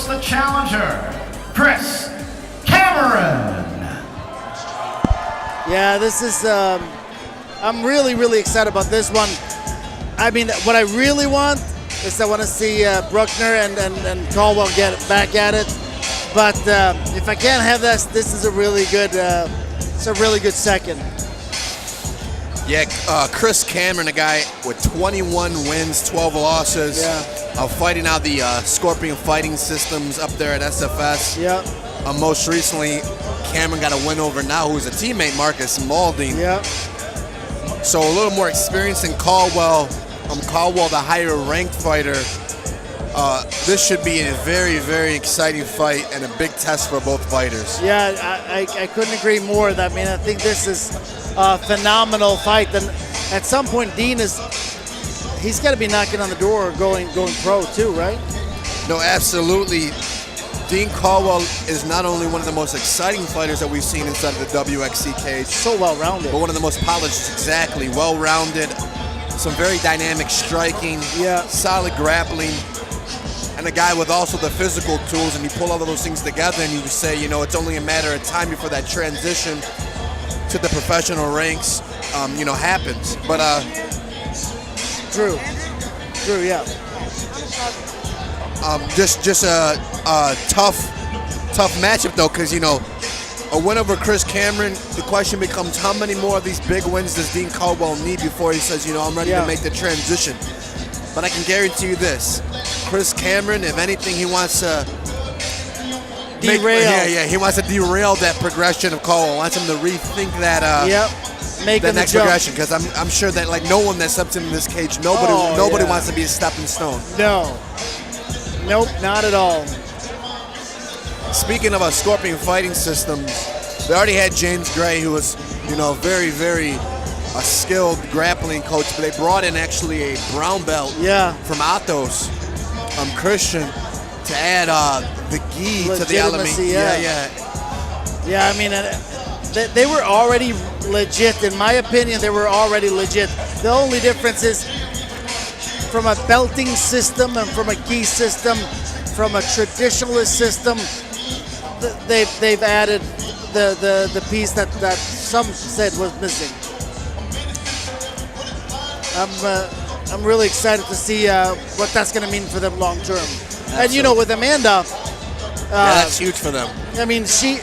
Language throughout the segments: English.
announce the challenger, Chris Cameron. Yeah, this is, I'm really excited about this one. I mean, what I really want is I want to see Bruckner and Caldwell get back at it. But if I can't have this, this is a really good, it's a really good second. Yeah, Chris Cameron, a guy with 21 wins, 12 losses. Yeah. Fighting out the Scorpion Fighting Systems up there at SFS. Yeah. Most recently, Cameron got a win over now who's a teammate, Marcus Malding. Yeah. So a little more experience than Caldwell. Caldwell, the higher ranked fighter. This should be a very exciting fight and a big test for both fighters. Yeah, I couldn't agree more. I mean, I think this is a phenomenal fight. And at some point, Dean he's got to be knocking on the door going pro too, right? No, absolutely. Dean Caldwell is not only one of the most exciting fighters that we've seen inside of the WXC cage. So well-rounded. But one of the most polished, exactly. Well-rounded, some very dynamic striking, yeah, solid grappling, and a guy with also the physical tools, and you pull all of those things together and you say, you know, it's only a matter of time before that transition to the professional ranks, happens. But, True, yeah. Just a tough matchup though, because a win over Chris Cameron. The question becomes, how many more of these big wins does Dean Caldwell need before he says, I'm ready to make the transition? But I can guarantee you this: Chris Cameron, if anything, he wants to derail. He wants to derail that progression of Caldwell. Wants him to rethink that. The next progression, because I'm sure that no one that steps into this cage, nobody wants to be a stepping stone. No. Nope, not at all. Speaking of Scorpion Fighting Systems, they already had James Gray, who was, very a skilled grappling coach, but they brought in actually a brown belt from Atos, Christian, to add the gi to the element. Yeah, I mean, they were already legit. In my opinion, they were already legit. The only difference is from a belting system and from a gi system, from a traditionalist system, they've added the piece that some said was missing. I'm really excited to see what that's going to mean for them long term. Absolutely. And with Amanda, that's huge for them. I mean, I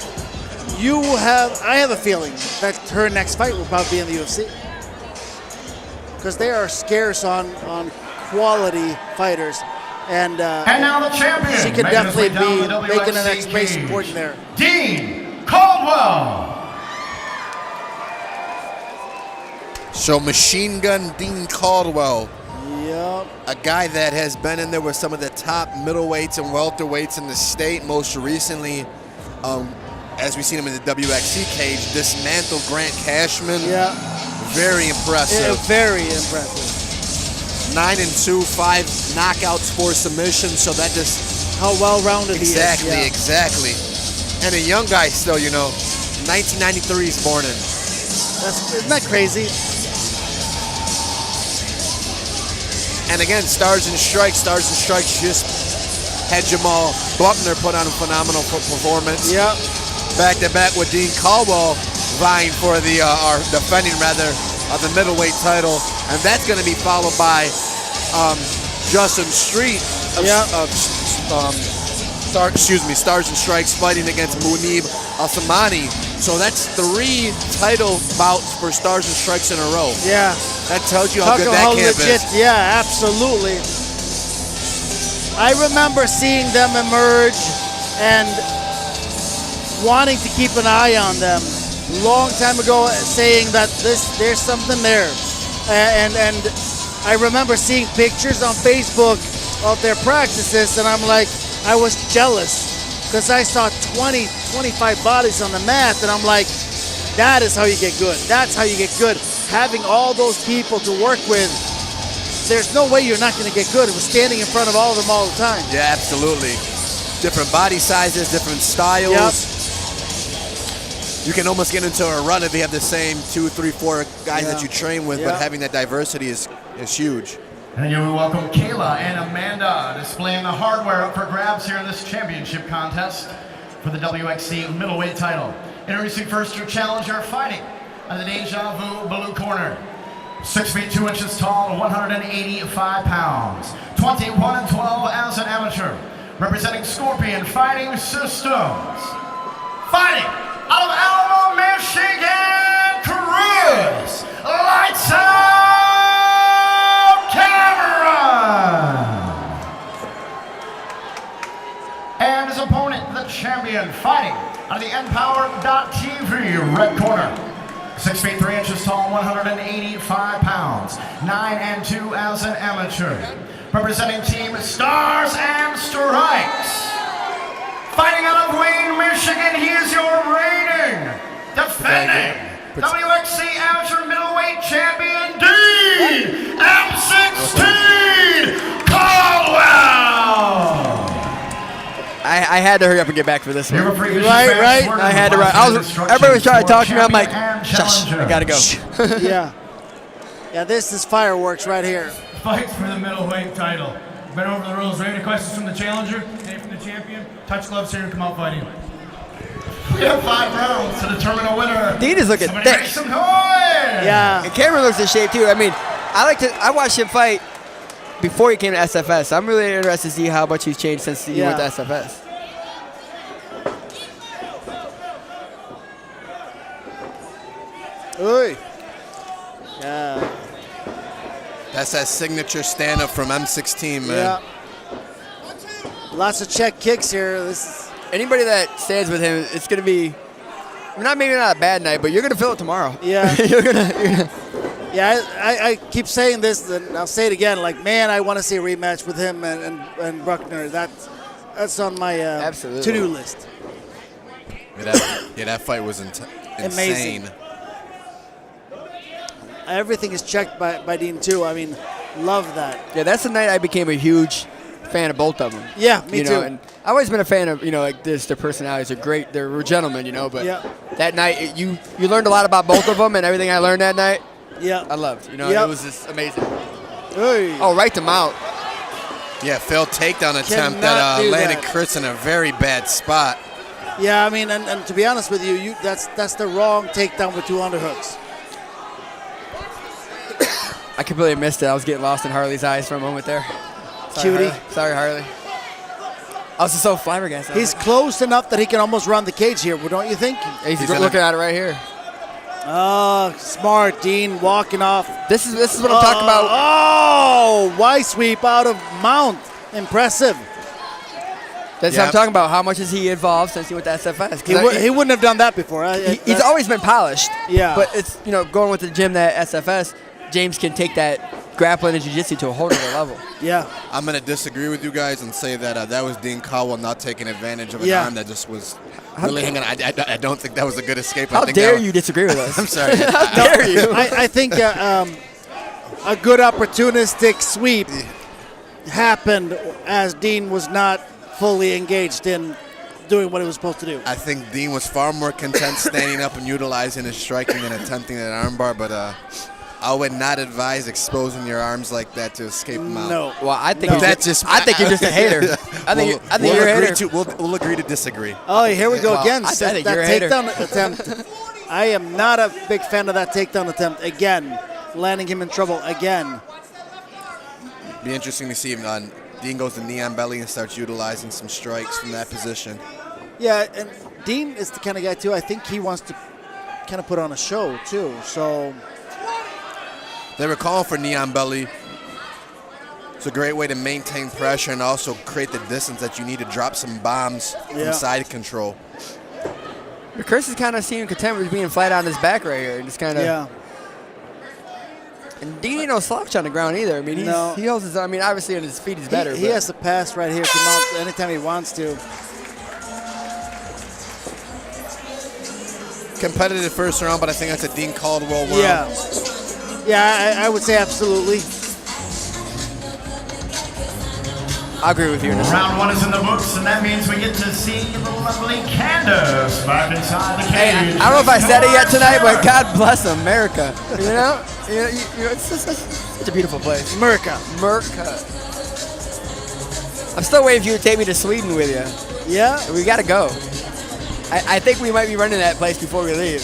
have a feeling that her next fight will probably be in the UFC, because they are scarce on quality fighters, and now the champion. She can definitely be making an exclamation point there. Dean Caldwell. So Machine Gun Dean Caldwell. Yep. A guy that has been in there with some of the top middleweights and welterweights in the state. Most recently, as we've seen him in the WXC cage, dismantled Grant Cashman. Yeah. Very impressive. Yeah, very impressive. 9-2, 5 knockouts, 4 submissions. So that just how well-rounded he is. Exactly. And a young guy still, 1993 he's born in. Isn't that crazy? And again, Stars and Strikes just had Jamal Buckner put on a phenomenal performance. Yeah. Back-to-back with Dean Caldwell vying for the the middleweight title, and that's going to be followed by Justin Street Stars and Strikes fighting against Munib Asmani. So that's 3 title bouts for Stars and Strikes in a row. Yeah. That tells you how good that camp is. Yeah, absolutely. I remember seeing them emerge and wanting to keep an eye on them long time ago, saying that there's something there. And I remember seeing pictures on Facebook of their practices, and I'm like, I was jealous because I saw 20, 25 bodies on the mat, and I'm like, that is how you get good. That's how you get good. Having all those people to work with, there's no way you're not going to get good. It was standing in front of all of them all the time. Yeah, absolutely. Different body sizes, different styles. Yep. You can almost get into a run if you have the same 2, 3, 4 guys that you train with, but having that diversity is huge. And you welcome Kayla and Amanda displaying the hardware up for grabs here in this championship contest for the WXC middleweight title. Introducing first your challenger fighting on the Deja Vu blue corner. 6 feet 2 inches tall, 185 pounds. 21 and 12 as an amateur. Representing Scorpion Fighting Systems. Fighting out of Alma, Michigan, Chris Lights Out Cameron. And his opponent, the champion, fighting out of the Empower.TV red corner. 6 feet 3 inches tall, 185 pounds. 9 and 2 as an amateur. Representing Team Stars and Stripes. Fighting out of Wayne, Michigan, he is your reigning, defending WXC Amateur Middleweight Champion, M16 Caldwell. I had to hurry up and get back for this one. Right. I had to run. Everybody was trying to talk to me. I'm like, shush, I gotta go. Yeah. Yeah, this is fireworks right here. Fights for the middleweight title. Been over the rules. Ready? Questions from the challenger? Any from the champion? Touch gloves here and come out fighting. We have 5 rounds to determine a winner. Dean is looking Somebody thick. make some noise. Yeah. And Cameron looks in shape too. I mean, I watched him fight before he came to SFS. I'm really interested to see how much he's changed since he went to SFS. Oy. Yeah. That's that signature stand-up from M16, man. Yeah. Lots of check kicks here. This is, Anybody that stands with him, it's gonna be maybe not a bad night, but you're gonna feel it tomorrow. Yeah. you're gonna yeah, I keep saying this, and I'll say it again. Like, man, I want to see a rematch with him and Bruckner. That's on my to-do list. Yeah, that fight was Amazing. insane. Everything is checked by Dean too. I mean, love that. Yeah, that's the night I became a huge fan of both of them. Yeah, me too. And I've always been a fan of, like this. Their personalities are great. They're gentlemen, but that night you learned a lot about both of them, and everything I learned that night, I loved. It was just amazing. Oy. Oh, right to mount. Yeah, failed takedown attempt Cannot that do landed that. Chris in a very bad spot. Yeah, I mean, and to be honest with you, that's the wrong takedown with 2 underhooks. I completely missed it. I was getting lost in Harley's eyes for a moment there. Cutie. Sorry, Harley. I was just so flabbergasted. He's close enough that he can almost run the cage here, don't you think? He's looking at it right here. Oh, smart, Dean, walking off. This is what I'm talking about. Oh, Y sweep out of mount. Impressive. That's what I'm talking about. How much has he evolved since he went to SFS? He wouldn't have done that before. He's always been polished. Yeah. But it's, going with the gym that SFS, James can take that grappling and jiu-jitsu to a whole other level. Yeah. I'm going to disagree with you guys and say that that was Dean Caldwell not taking advantage of an arm that just was really hanging on. I don't think that was a good escape. How dare you disagree with us? I'm sorry. How dare you? I think a good opportunistic sweep happened as Dean was not fully engaged in doing what he was supposed to do. I think Dean was far more content standing up and utilizing his striking than attempting an armbar, but I would not advise exposing your arms like that to escape them out. No. Well, I think No. I think you're just a hater. I think you're a hater. We'll agree to disagree. Oh, here we go again. I think that you're a hater. takedown attempt. I am not a big fan of that takedown attempt. Again, landing him in trouble again. Be interesting to see if Dean goes to knee on belly and starts utilizing some strikes from that position. Yeah, and Dean is the kind of guy, too, I think he wants to kind of put on a show, too. So they were calling for knee on belly. It's a great way to maintain pressure and also create the distance that you need to drop some bombs from side control. But Chris is kind of seeming content with being flat on his back right here. Just kind of. yeah. And Dean ain't no slouch on the ground either. I mean, he holds his. I mean, obviously on his feet he's better. He has the pass right here to mount anytime he wants to. Competitive first round, but I think that's a Dean Caldwell round. Yeah. Yeah, I would say absolutely. I agree with you. Round 1 is in the books, and that means we get to see the lovely Candace back inside the cage. Hey, I don't know if I said it yet tonight, but God bless America. It's It's a beautiful place. Merca. I'm still waiting for you to take me to Sweden with you. Yeah? We got to go. I think we might be running that place before we leave.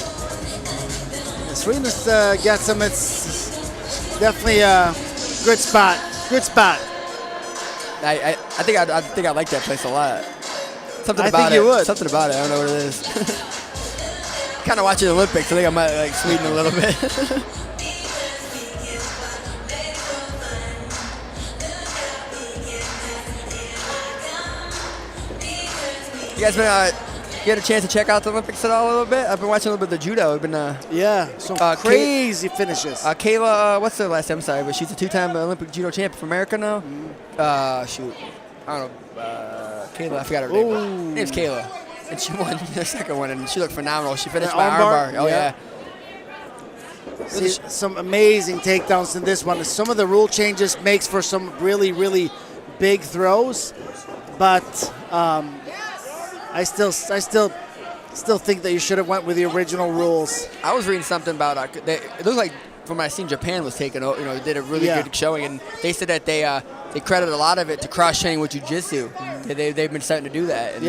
Sweden's got some. It's definitely a good spot. Good spot. I think I like that place a lot. Something I about think it. you would. Something about it. I don't know what it is. Kind of watching the Olympics. I think I might like Sweden a little bit. You guys been you had a chance to check out the Olympics at all a little bit? I've been watching a little bit of the judo. I've been some crazy finishes. Kayla, what's her last name? I'm sorry, but she's a 2-time Olympic judo champion for America now. Shoot, I don't know. Kayla, I forgot her name. Her name's Kayla, and she won the second one, and she looked phenomenal. She finished by armbar. Oh yeah. See, some amazing takedowns in this one. Some of the rule changes makes for some really, really big throws, but I still think that you should have went with the original rules. I was reading something about it looked like from what I seen Japan was taking, they did a really good showing, and they said that they credit a lot of it to cross training with jiu-jitsu. They've been starting to do that. And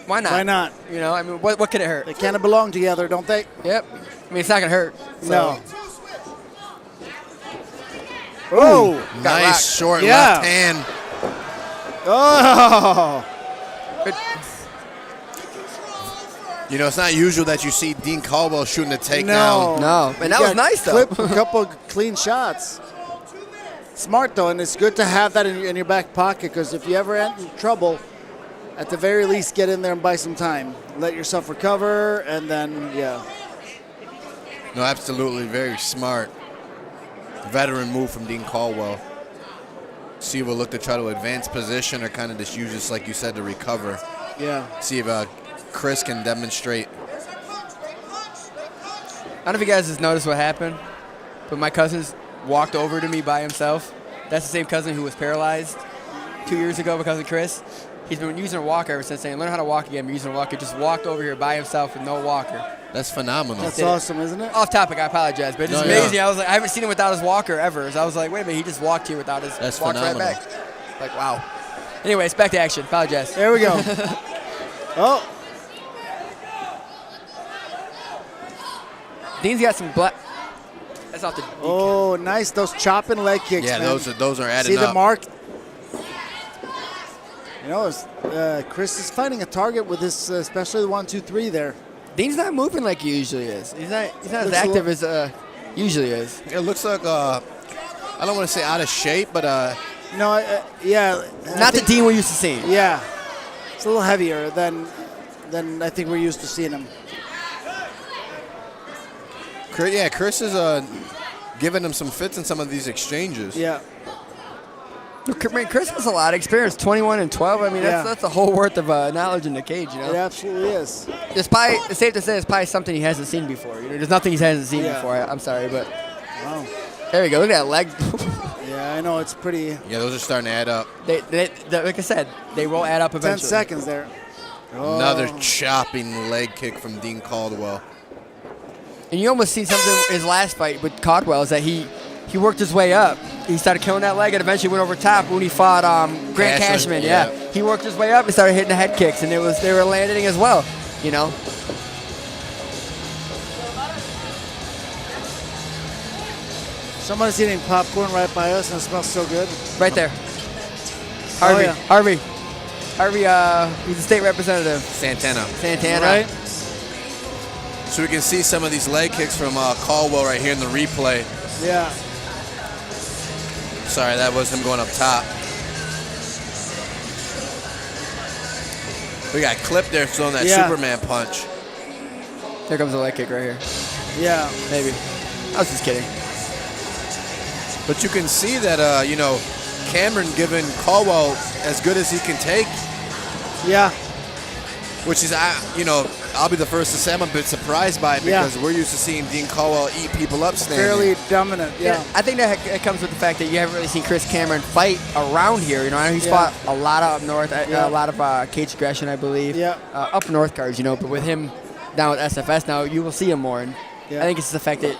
why not? Why not? I mean, what could it hurt? They kind of belong together, don't they? Yep. I mean, it's not gonna hurt. So. No. Oh, nice short left hand. Oh. It's not usual that you see Dean Caldwell shooting a takedown. No. And that was nice, though. Clip a couple clean shots. Smart, though, and it's good to have that in your back pocket, because if you ever end in trouble, at the very least, get in there and buy some time. Let yourself recover, and then, No, absolutely. Very smart. Veteran move from Dean Caldwell. See if we'll look to try to advance position or kind of just use this, like you said, to recover. Yeah. See if Chris can demonstrate. I don't know if you guys just noticed what happened, but my cousin walked over to me by himself. That's the same cousin who was paralyzed 2 years ago, my cousin Chris. He's been using a walker ever since, saying, learn how to walk again. I'm using a walker. Just walked over here by himself with no walker. That's phenomenal. That's awesome, isn't it? Off topic, I apologize, but it's amazing. I was like, I haven't seen him without his walker ever. So I was like, wait a minute, he just walked here without his walker right back. Like, wow. Anyways, back to action. Apologize. There we go. Oh. Dean's got some black. That's off the. Oh, nice. Those chopping leg kicks. Yeah, man. those are adding up. See the mark. Chris is finding a target with this, especially the 1, 2, 3 there. Dean's not moving like he usually is. He's not as active as usually is. It looks like I don't want to say out of shape, but yeah. Not the Dean we're used to seeing. Yeah, it's a little heavier than I think we're used to seeing him. Chris is giving him some fits in some of these exchanges. Yeah. Chris has a lot of experience, 21 and 12. I mean, that's a whole worth of knowledge in the cage, It absolutely is. It's safe to say it's probably something he hasn't seen before. There's nothing he hasn't seen before. I'm sorry, but wow. There we go. Look at that leg. Yeah, I know. It's pretty. Yeah, those are starting to add up. They, like I said, they will add up eventually. 10 seconds there. Oh. Another chopping leg kick from Dean Caldwell. And you almost see something in his last fight with Caldwell is that he worked his way up. He started killing that leg and eventually went over top when he fought Grant Cashman. Yeah. He worked his way up and started hitting the head kicks, and they were landing as well, Someone's eating popcorn right by us, and it smells so good. Right there. Harvey. He's a state representative. Santana. Right. So we can see some of these leg kicks from Caldwell right here in the replay. Yeah. Sorry, that was him going up top. We got clipped there throwing that Superman punch. Here comes a leg kick right here. Yeah. Maybe. I was just kidding. But you can see that, Cameron giving Caldwell as good as he can take. Yeah. Which is, I'll be the first to say I'm a bit surprised by it because we're used to seeing Dean Caldwell eat people up standing. Fairly dominant, yeah. I think that it comes with the fact that you haven't really seen Chris Cameron fight around here. I know he's fought a lot up north, a lot of cage aggression, I believe. Yeah. Up north cards, but with him down with SFS now, you will see him more. And I think it's the fact that,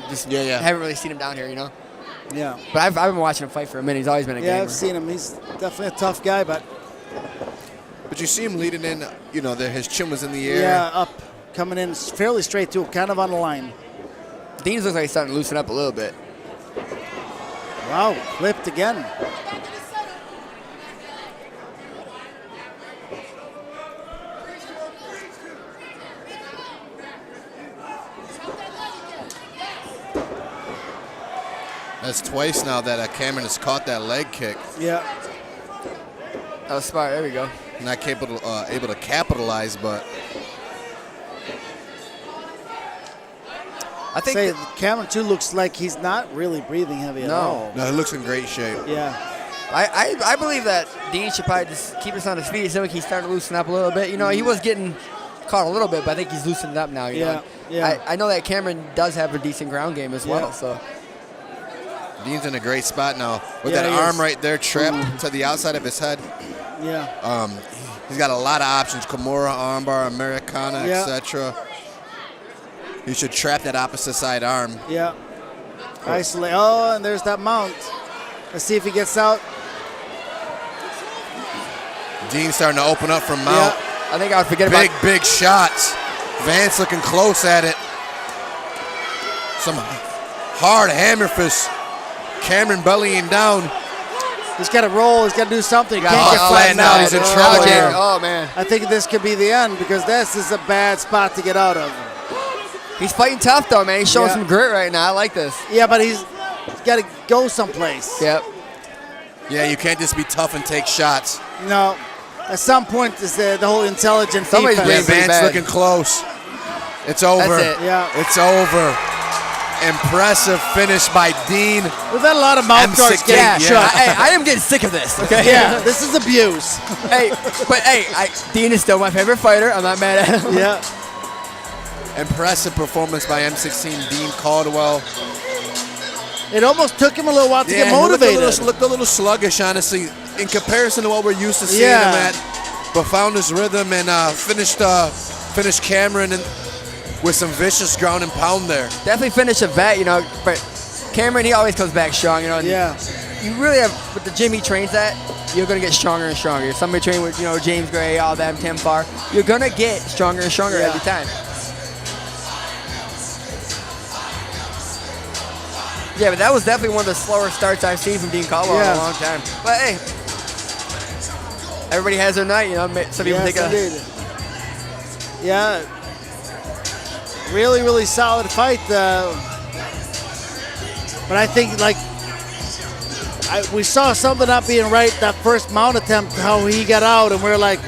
Just Yeah. haven't really seen him down here, you know. Yeah. But I've been watching him fight for a minute. He's always been a gamer. Yeah, I've seen him. He's definitely a tough guy, but But you see him leading in, you know, his chin was in the air. yeah, up, coming in fairly straight to him, kind of on the line. Deans looks like he's starting to loosen up a little bit. Wow, flipped again. That's twice now that Cameron has caught that leg kick. Yeah. That was smart. There we go. Not able to capitalize, but I think Say, Cameron too looks like he's not really breathing heavy at all. no, he looks in great shape. Yeah. I believe that Dean should probably just keep us on his feet. It seems like he's starting to loosen up a little bit. You know, he was getting caught a little bit, but I think he's loosened up now. You know? Yeah. I know that Cameron does have a decent ground game as well. So Dean's in a great spot now with Yeah, that he arm is. right there trapped to the outside of his head. Yeah. He's got a lot of options: Kimura, armbar, Americana, Yeah. etc. He should trap that opposite side arm. Yeah. Isolate. Oh, and there's that mount. Let's see if he gets out. Dean's starting to open up from mount. Yeah. I think I would forget Big, about. big shots. Vance looking close at it. Some hard hammer fist. Cameron bellying down. He's got to roll. He's got to do something. He Oh, can't get flattened out. out. He's in Oh, trouble yeah. here. Oh man, I think this could be the end because this is a bad spot to get out of. he's fighting tough though, man. He's showing Yeah. some grit right now. I like this. Yeah, but he's got to go someplace. Yep. Yeah, you can't just be tough and take shots. No. At some point, it's the whole intelligent Somebody's defense. Yeah, pretty Vance bad. looking close. It's over. That's it. Yeah. It's over. Impressive finish by Dean. We've had a lot of mouth guards M16, getting Yeah, shut. I am getting sick of this. Okay. Yeah, this is abuse. Hey, but hey, Dean is still my favorite fighter. I'm not mad at him. Yeah. Impressive performance by M16 Dean Caldwell. It almost took him a little while to get he motivated. looked a little sluggish, honestly, in comparison to what we're used to seeing Yeah. him at. But found his rhythm and finished Cameron with some vicious ground and pound there. Definitely finish a vet, you know. But Cameron, he always comes back strong, you know. and Yeah. You really have, with the gym he trains at, you're gonna get stronger and stronger. Somebody train with, you know, James Gray, all them, Tim Farr. You're gonna get stronger and stronger Yeah. every time. Yeah, but that was definitely one of the slower starts I've seen from Dean Caldwell in Yeah. a long time. But hey, everybody has their night, you know. Some people Yes, take a. indeed. Yeah. Really, really solid fight. But I think, like, we saw something not being right that first mount attempt, how he got out, and we're like,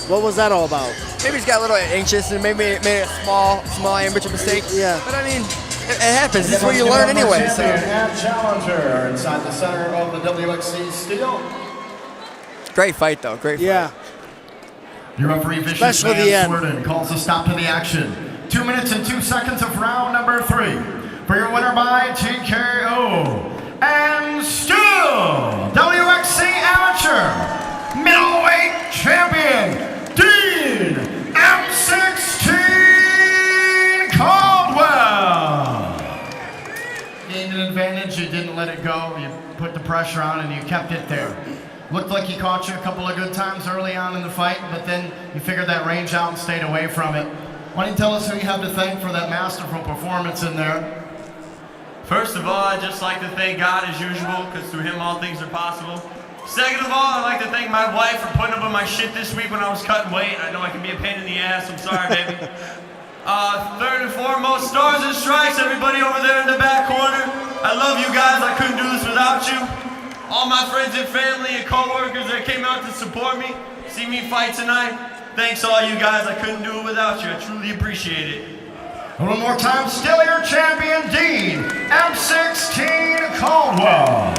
what was that all about? Maybe he's got a little anxious and maybe made a small amateur mistake. Yeah. But I mean, it happens. This is where you learn anyway. So. And challenger inside the center of the WXC steel. Great fight, though. Great fight. Yeah. Your referee, Vicious Especially Van the end. Swerden, calls a stop to the action. 2 minutes and 2 seconds of round number 3. For your winner by TKO. And still, WXC Amateur Middleweight Champion, Dean M16 Caldwell. Gained an advantage, you didn't let it go. You put the pressure on and you kept it there. Looked like he caught you a couple of good times early on in the fight, but then you figured that range out and stayed away from it. Why don't you tell us who you have to thank for that masterful performance in there? First of all, I'd just like to thank God as usual, because through him all things are possible. Second of all, I'd like to thank my wife for putting up with my shit this week when I was cutting weight. I know I can be a pain in the ass, I'm sorry, baby. Third and foremost, stars and strikes, everybody over there in the back corner. I love you guys, I couldn't do this without you. All my friends and family and co-workers that came out to support me, see me fight tonight. Thanks all you guys, I couldn't do it without you, I truly appreciate it. One more time, still your champion, Dean M16 Caldwell.